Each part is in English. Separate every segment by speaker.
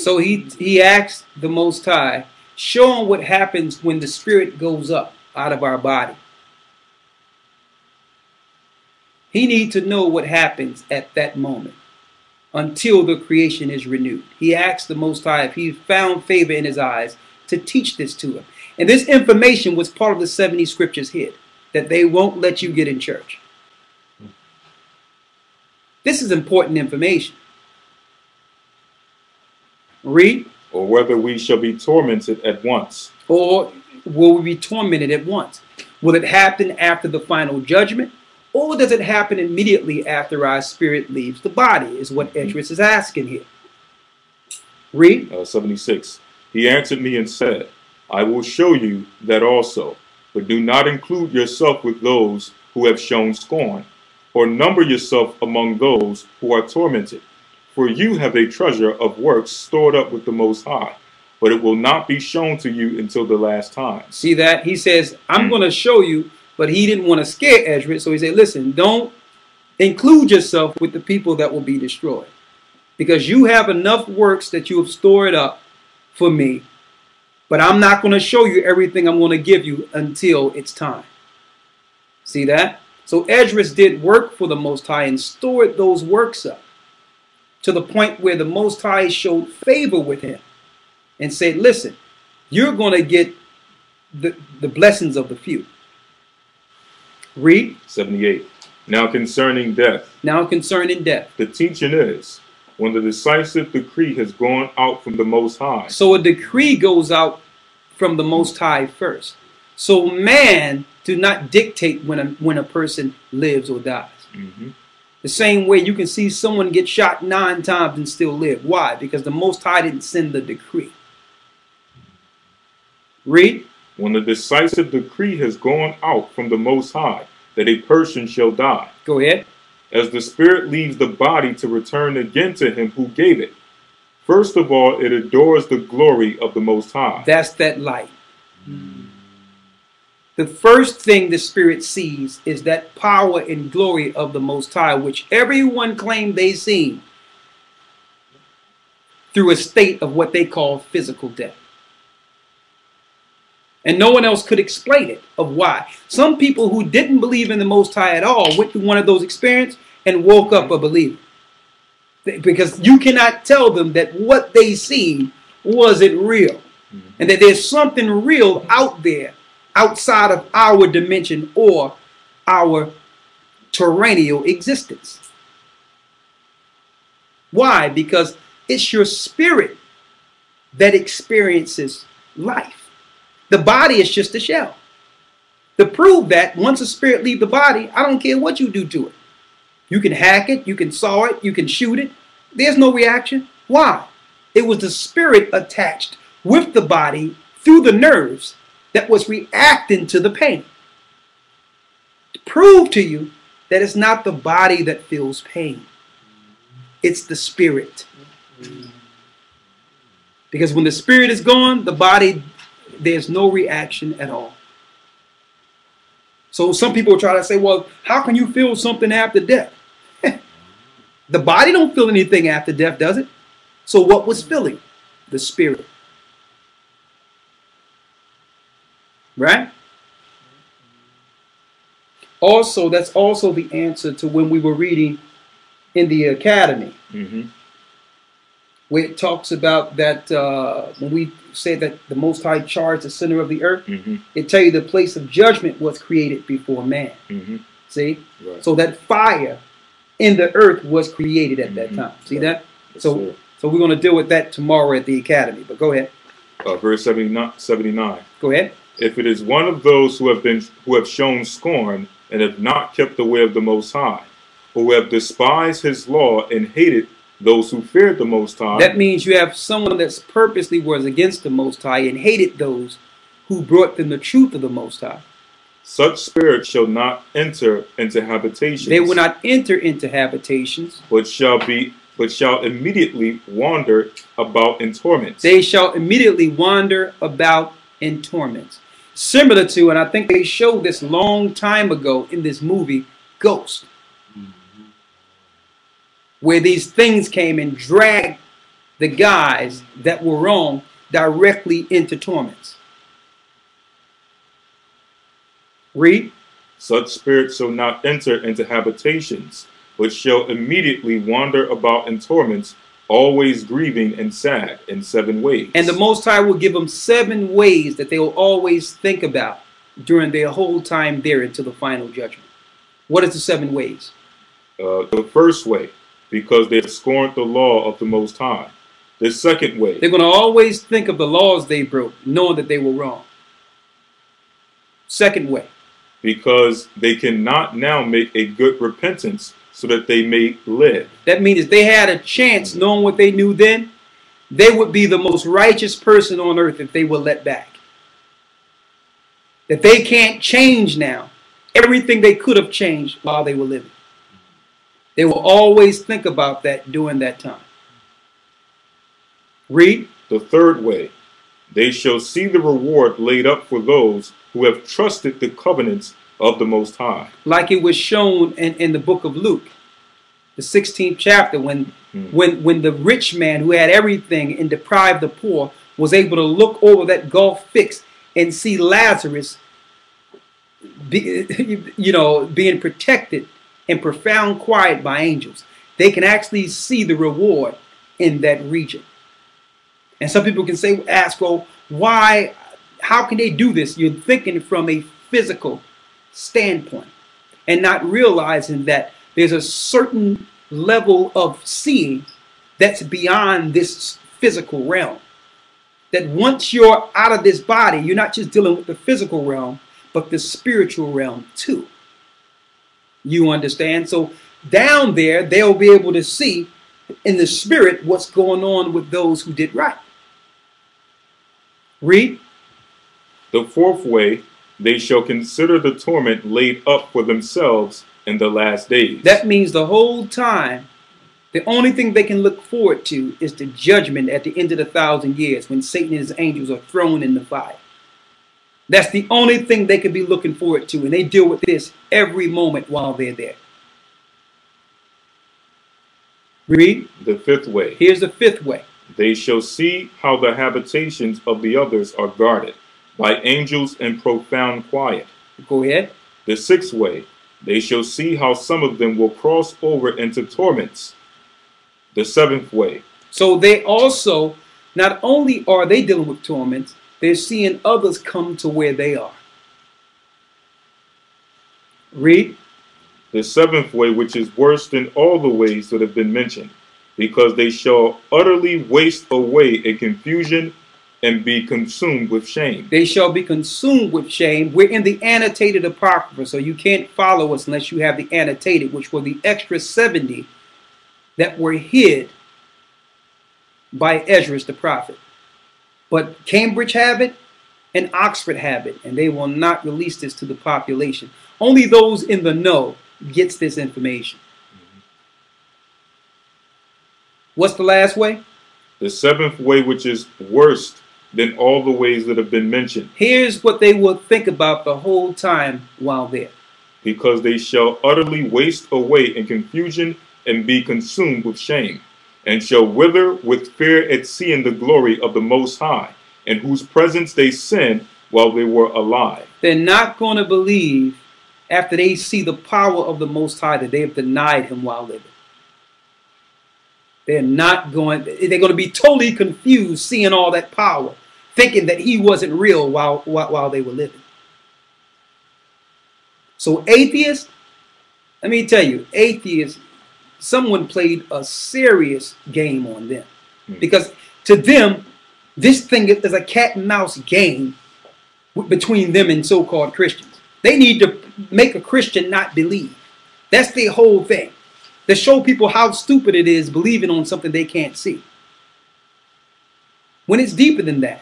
Speaker 1: So he asked the Most High, show him what happens when the spirit goes up out of our body. He needs to know what happens at that moment until the creation is renewed. He asked the Most High if he found favor in his eyes to teach this to him. And this information was part of the 70 scriptures hid that they won't let you get in church. This is important information. Read.
Speaker 2: Or whether we shall be tormented at once.
Speaker 1: Or will we be tormented at once? Will it happen after the final judgment? Or does it happen immediately after our spirit leaves the body, is what Esdras is asking here. Read.
Speaker 2: 76. He answered me and said, I will show you that also, but do not include yourself with those who have shown scorn, or number yourself among those who are tormented. For you have a treasure of works stored up with the Most High, but it will not be shown to you until the last time.
Speaker 1: See that? He says, I'm going to show you, but he didn't want to scare Esdras, so he said, listen, don't include yourself with the people that will be destroyed, because you have enough works that you have stored up for me, but I'm not going to show you everything I'm going to give you until it's time. See that? So Esdras did work for the Most High and stored those works up to the point where the Most High showed favor with him and said, listen, you're going to get the blessings of the few. Read.
Speaker 2: 78. Now concerning death.
Speaker 1: Now concerning death.
Speaker 2: The teaching is, when the decisive decree has gone out from the Most High.
Speaker 1: So a decree goes out from the Most High first. So man do not dictate when a person lives or dies. The same way you can see someone get shot 9 times and still live. Why? Because the Most High didn't send the decree. Read.
Speaker 2: When the decisive decree has gone out from the Most High that a person shall die.
Speaker 1: Go ahead.
Speaker 2: As the spirit leaves the body to return again to him who gave it. First of all, it adores the glory of the Most High.
Speaker 1: That's that light. The first thing the spirit sees is that power and glory of the Most High, which everyone claimed they seen through a state of what they call physical death. And no one else could explain it of why. Some people who didn't believe in the Most High at all went through one of those experiences and woke up a believer. Because you cannot tell them that what they seen wasn't real. And that there's something real out there outside of our dimension or our terrestrial existence. Why? Because it's your spirit that experiences life. The body is just a shell. To prove that, once a spirit leaves the body, I don't care what you do to it. You can hack it, you can saw it, you can shoot it. There's no reaction. Why? It was the spirit attached with the body through the nerves that was reacting to the pain. To prove to you that it's not the body that feels pain. It's the spirit. Because when the spirit is gone, the body, there's no reaction at all. So some people try to say, well, how can you feel something after death? The body don't feel anything after death, does it? So what was feeling? The spirit. Right? Also, that's also the answer to when we were reading in the academy. Where it talks about that when we say that the Most High charged the center of the earth, it tell you the place of judgment was created before man. See? Right. So that fire in the earth was created at that time. See that? Yes, so we're going to deal with that tomorrow at the academy. But go ahead.
Speaker 2: Verse 79.
Speaker 1: Go ahead.
Speaker 2: If it is one of those who have shown scorn and have not kept the way of the Most High, who have despised his law and hated those who feared the Most High.
Speaker 1: That means you have someone that's purposely was against the Most High and hated those who brought them the truth of the Most High.
Speaker 2: Such spirits shall not enter into habitations.
Speaker 1: They will not enter into habitations,
Speaker 2: but shall immediately wander about in torments.
Speaker 1: They shall immediately wander about in torments. Similar to, and I think they showed this long time ago in this movie, Ghost. Where these things came and dragged the guys that were wrong directly into torments. Read.
Speaker 2: Such spirits shall not enter into habitations, but shall immediately wander about in torments, always grieving and sad in 7 ways.
Speaker 1: And the Most High will give them 7 ways that they will always think about during their whole time there until the final judgment. What is the 7 ways?
Speaker 2: The first way, because they have scorned the law of the Most High. The second way,
Speaker 1: They're going to always think of the laws they broke, knowing that they were wrong. Second way,
Speaker 2: because they cannot now make a good repentance so that they may live.
Speaker 1: that means if they had a chance knowing what they knew then, they would be the most righteous person on earth if they were let back. That they can't change now everything they could have changed while they were living. They will always think about that during that time. Read.
Speaker 2: The third way, they shall see the reward laid up for those who have trusted the covenants of the Most High.
Speaker 1: Like it was shown in the book of Luke, the 16th chapter, when the rich man who had everything and deprived the poor was able to look over that gulf fix and see Lazarus being protected in profound quiet by angels. They can actually see the reward in that region. And some people can ask, well, why, how can they do this? You're thinking from a physical standpoint and not realizing that there's a certain level of seeing that's beyond this physical realm. That once you're out of this body, you're not just dealing with the physical realm, but the spiritual realm too. You understand? So down there, they'll be able to see in the spirit what's going on with those who did right. Read.
Speaker 2: The fourth way, they shall consider the torment laid up for themselves in the last days.
Speaker 1: That means the whole time, the only thing they can look forward to is the judgment at the end of the 1,000 years when Satan and his angels are thrown in the fire. That's the only thing they could be looking forward to, and they deal with this every moment while they're there. Read.
Speaker 2: The fifth way.
Speaker 1: Here's the fifth way.
Speaker 2: They shall see how the habitations of the others are guarded by angels in profound quiet.
Speaker 1: Go ahead.
Speaker 2: The sixth way. They shall see how some of them will cross over into torments. The seventh way.
Speaker 1: So they also, not only are they dealing with torments, they're seeing others come to where they are. Read.
Speaker 2: The seventh way, which is worse than all the ways that have been mentioned, because they shall utterly waste away in confusion and be consumed with shame.
Speaker 1: They shall be consumed with shame. We're in the annotated Apocrypha, so you can't follow us unless you have the annotated, which were the extra 70 that were hid by Ezra the prophet. But Cambridge have it and Oxford have it, and they will not release this to the population. Only those in the know gets this information. What's the last way?
Speaker 2: The seventh way, which is worse than all the ways that have been mentioned.
Speaker 1: Here's what they will think about the whole time while there.
Speaker 2: Because they shall utterly waste away in confusion and be consumed with shame, and shall wither with fear at seeing the glory of the Most High, in whose presence they sinned while they were alive.
Speaker 1: They're not going to believe after they see the power of the Most High that they have denied him while living. They're going to be totally confused seeing all that power, thinking that he wasn't real while they were living. So atheists, let me tell you, atheists, someone played a serious game on them. Because to them, this thing is a cat and mouse game between them and so-called Christians. They need to make a Christian not believe. That's their whole thing. To show people how stupid it is believing on something they can't see. When it's deeper than that.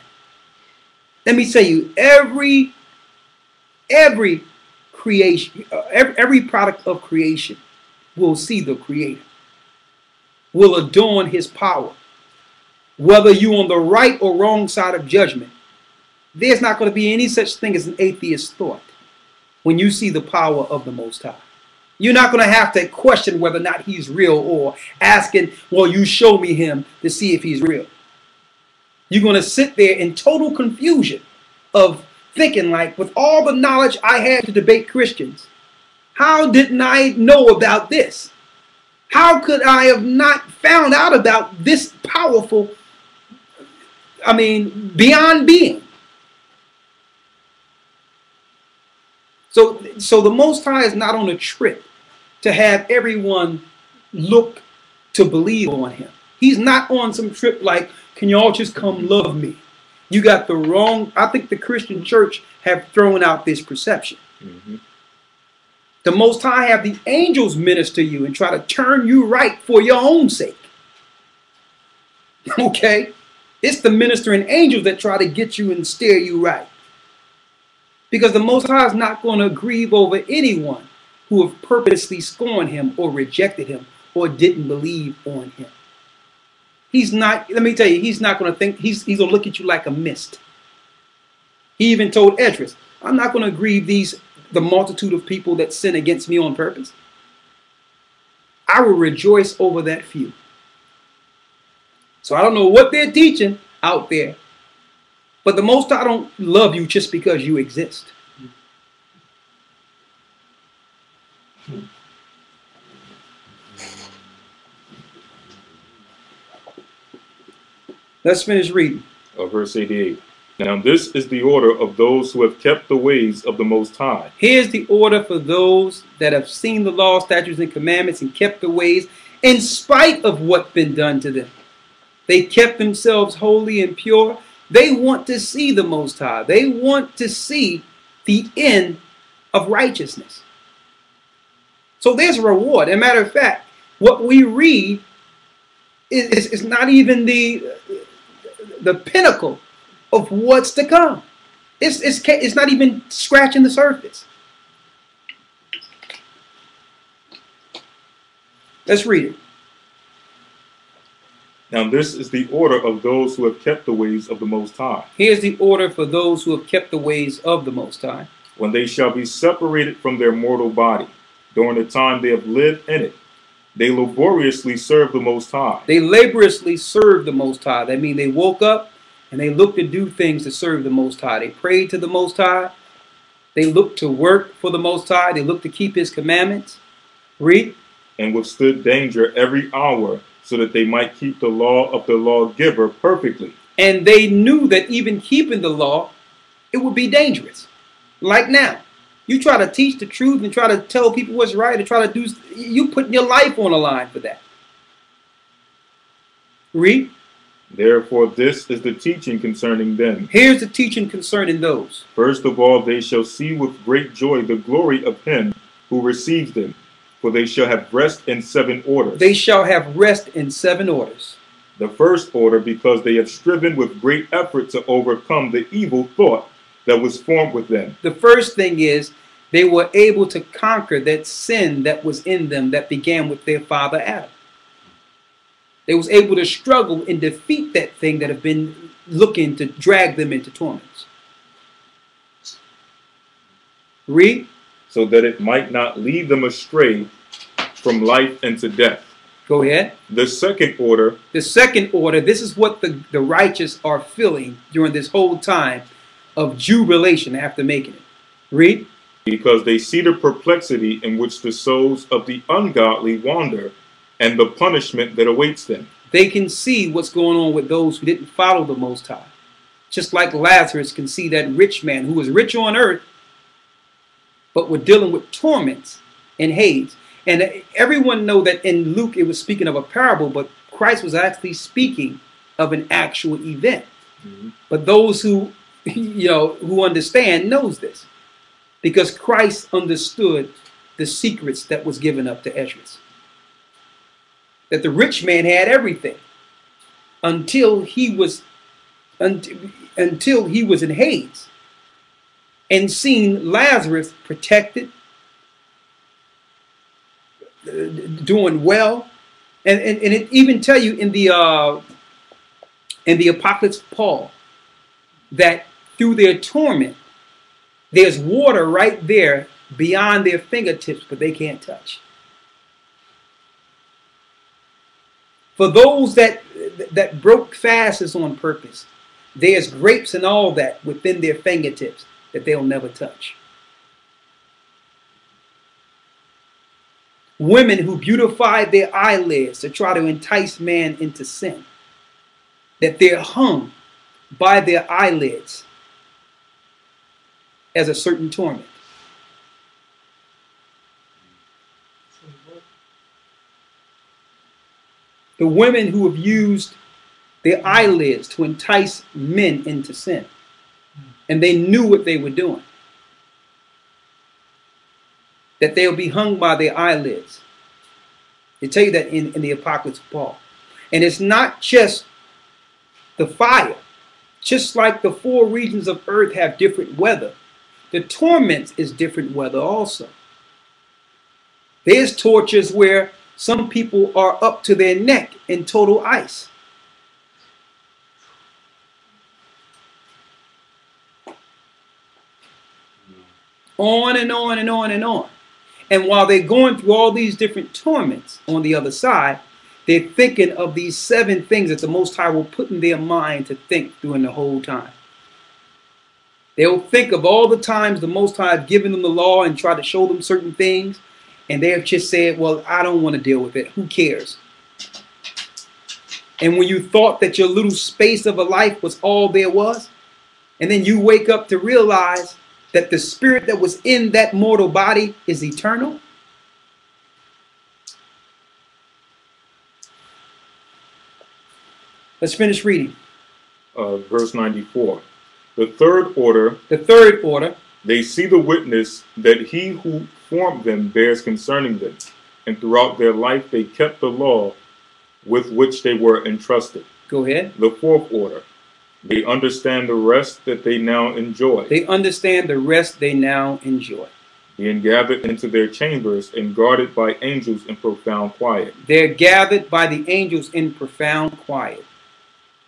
Speaker 1: Let me tell you, every creation, every product of creation will see the Creator, will adorn his power. Whether you're on the right or wrong side of judgment, there's not going to be any such thing as an atheist thought when you see the power of the Most High. You're not going to have to question whether or not he's real or asking, well, you show me him to see if he's real. You're going to sit there in total confusion of thinking like, with all the knowledge I had to debate Christians, how didn't I know about this? How could I have not found out about this powerful, beyond being? So the Most High is not on a trip to have everyone look to believe on him. He's not on some trip like, can y'all just come love me? You got the wrong, I think the Christian church have thrown out this perception. Mm-hmm. The Most High have the angels minister you and try to turn you right for your own sake. Okay? It's the ministering angels that try to get you and steer you right. Because the Most High is not going to grieve over anyone who have purposely scorned him or rejected him or didn't believe on him. He's not, let me tell you, he's not going to think, he's going to look at you like a mist. He even told Esdras, I'm not going to grieve the multitude of people that sin against me on purpose. I will rejoice over that few. So I don't know what they're teaching out there, but the Most High don't love you just because you exist. Let's finish reading.
Speaker 2: Verse 88. Now this is the order of those who have kept the ways of the Most High.
Speaker 1: Here's the order for those that have seen the law, statutes, and commandments and kept the ways in spite of what's been done to them. They kept themselves holy and pure. They want to see the Most High. They want to see the end of righteousness. So there's a reward. As a matter of fact, what we read is not even the pinnacle of what's to come. It's not even scratching the surface. Let's read it.
Speaker 2: Now this is the order of those who have kept the ways of the Most High.
Speaker 1: Here's the order for those who have kept the ways of the Most High.
Speaker 2: When they shall be separated from their mortal body, during the time they have lived in it, they laboriously serve the Most High.
Speaker 1: They laboriously serve the Most High. That means they woke up and they looked to do things to serve the Most High. They prayed to the Most High. They looked to work for the Most High. They looked to keep his commandments. Read.
Speaker 2: And withstood danger every hour, so that they might keep the law of the lawgiver perfectly.
Speaker 1: And they knew that even keeping the law, it would be dangerous. Like now, you try to teach the truth and try to tell people what's right and try to do, you putting your life on the line for that. Read.
Speaker 2: Therefore, this is the teaching concerning them.
Speaker 1: Here's the teaching concerning those.
Speaker 2: First of all, they shall see with great joy the glory of him who receives them. For they shall have rest in 7 orders.
Speaker 1: They shall have rest in 7 orders.
Speaker 2: The first order, because they have striven with great effort to overcome the evil thought that was formed with them.
Speaker 1: The first thing is they were able to conquer that sin that was in them that began with their father Adam. They was able to struggle and defeat that thing that have been looking to drag them into torments. Read.
Speaker 2: So that it might not lead them astray from life into death.
Speaker 1: Go ahead.
Speaker 2: The second order.
Speaker 1: The second order, this is what the righteous are feeling during this whole time of jubilation after making it. Read.
Speaker 2: Because they see the perplexity in which the souls of the ungodly wander and the punishment that awaits them.
Speaker 1: They can see what's going on with those who didn't follow the Most High. Just like Lazarus can see that rich man who was rich on earth, but we're dealing with torments and Hades. And everyone know that in Luke it was speaking of a parable, but Christ was actually speaking of an actual event. Mm-hmm. But those who, who understand knows this, because Christ understood the secrets that was given up to Esdras. That the rich man had everything until he was in Hades. And seen Lazarus protected, doing well, and it even tell you in the Apocalypse of Paul that through their torment, there's water right there beyond their fingertips, but they can't touch. For those that broke fasts on purpose, there's grapes and all that within their fingertips that they'll never touch. Women who beautified their eyelids to try to entice man into sin, that they're hung by their eyelids as a certain torment. The women who have used their eyelids to entice men into sin, and they knew what they were doing, that they'll be hung by their eyelids. They tell you that in the Apocalypse of Paul. And it's not just the fire. Just like the 4 regions of earth have different weather, the torment is different weather also. There's tortures where some people are up to their neck in total ice. On and on and on and on. And while they're going through all these different torments on the other side, they're thinking of these 7 things that the Most High will put in their mind to think during the whole time. They'll think of all the times the Most High has given them the law and tried to show them certain things, and they have just said, well, I don't want to deal with it. Who cares? And when you thought that your little space of a life was all there was, and then you wake up to realize that the spirit that was in that mortal body is eternal. Let's finish reading.
Speaker 2: Verse 94. The third order.
Speaker 1: The third order.
Speaker 2: They see the witness that he who formed them bears concerning them, and throughout their life they kept the law with which they were entrusted.
Speaker 1: Go ahead.
Speaker 2: The fourth order. They understand the rest that they now enjoy.
Speaker 1: They understand the rest they now enjoy.
Speaker 2: Being gathered into their chambers and guarded by angels in profound quiet.
Speaker 1: They're gathered by the angels in profound quiet.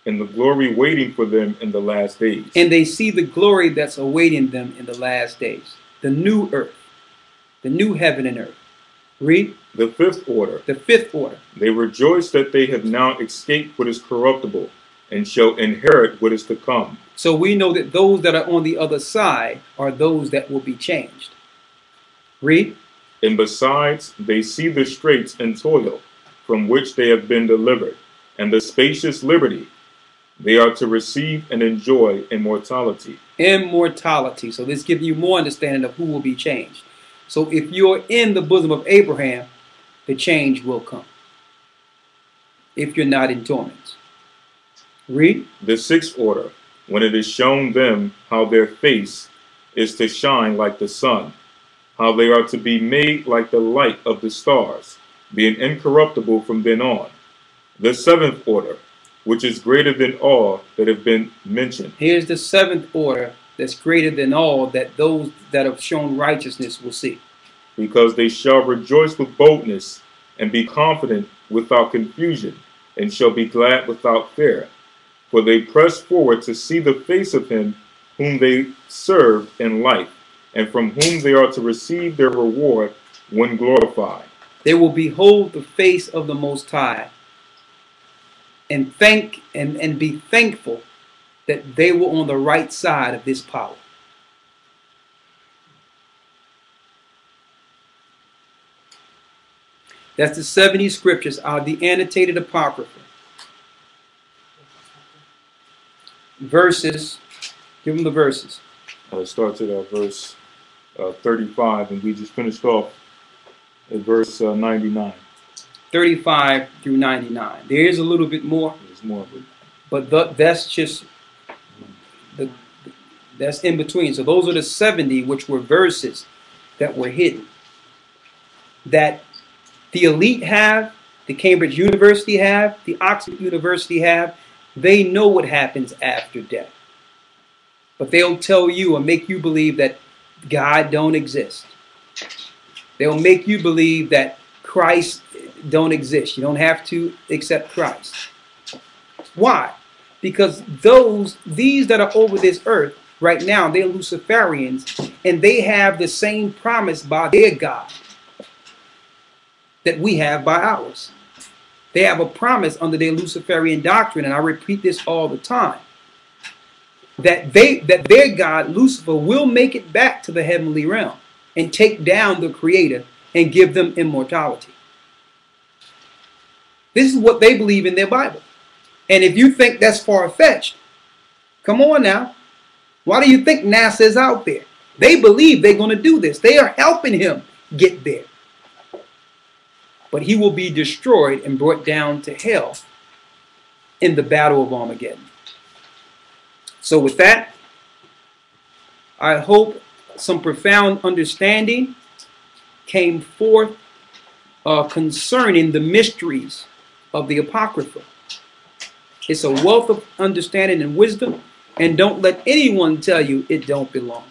Speaker 2: And the glory waiting for them in the last days.
Speaker 1: And they see the glory that's awaiting them in the last days. The new earth. The new heaven and earth. Read.
Speaker 2: The fifth order.
Speaker 1: The fifth order.
Speaker 2: They rejoice that they have now escaped what is corruptible, and shall inherit what is to come.
Speaker 1: So we know that those that are on the other side are those that will be changed. Read.
Speaker 2: And besides, they see the straits and toil, from which they have been delivered, and the spacious liberty. They are to receive and enjoy immortality.
Speaker 1: Immortality. So this gives you more understanding of who will be changed. So if you're in the bosom of Abraham, the change will come. If you're not in torment. Read.
Speaker 2: The sixth order, when it is shown them how their face is to shine like the sun, how they are to be made like the light of the stars, being incorruptible from then on. The seventh order, which is greater than all that have been mentioned.
Speaker 1: Here's the seventh order that's greater than all that those that have shown righteousness will see.
Speaker 2: Because they shall rejoice with boldness and be confident without confusion, and shall be glad without fear. For they press forward to see the face of him whom they serve in life, and from whom they are to receive their reward when glorified.
Speaker 1: They will behold the face of the Most High and be thankful that they were on the right side of this power. That's the 70 scriptures out of the annotated Apocrypha. Verses. Give them the verses.
Speaker 2: It starts at verse 35, and we just finished off at verse 99.
Speaker 1: 35 through 99. There is a little bit more.
Speaker 2: There's more of it.
Speaker 1: But that's just, that's in between. So those are the 70 which were verses that were hidden. That the elite have, the Cambridge University have, the Oxford University have. They know what happens after death. But they'll tell you or make you believe that God don't exist. They'll make you believe that Christ don't exist. You don't have to accept Christ. Why? Because these that are over this earth right now, they're Luciferians, and they have the same promise by their God that we have by ours. They have a promise under their Luciferian doctrine, and I repeat this all the time, that their God, Lucifer, will make it back to the heavenly realm and take down the Creator and give them immortality. This is what they believe in their Bible. And if you think that's far-fetched, come on now. Why do you think NASA is out there? They believe they're going to do this. They are helping him get there. But he will be destroyed and brought down to hell in the battle of Armageddon. So with that, I hope some profound understanding came forth concerning the mysteries of the Apocrypha. It's a wealth of understanding and wisdom, and don't let anyone tell you it don't belong.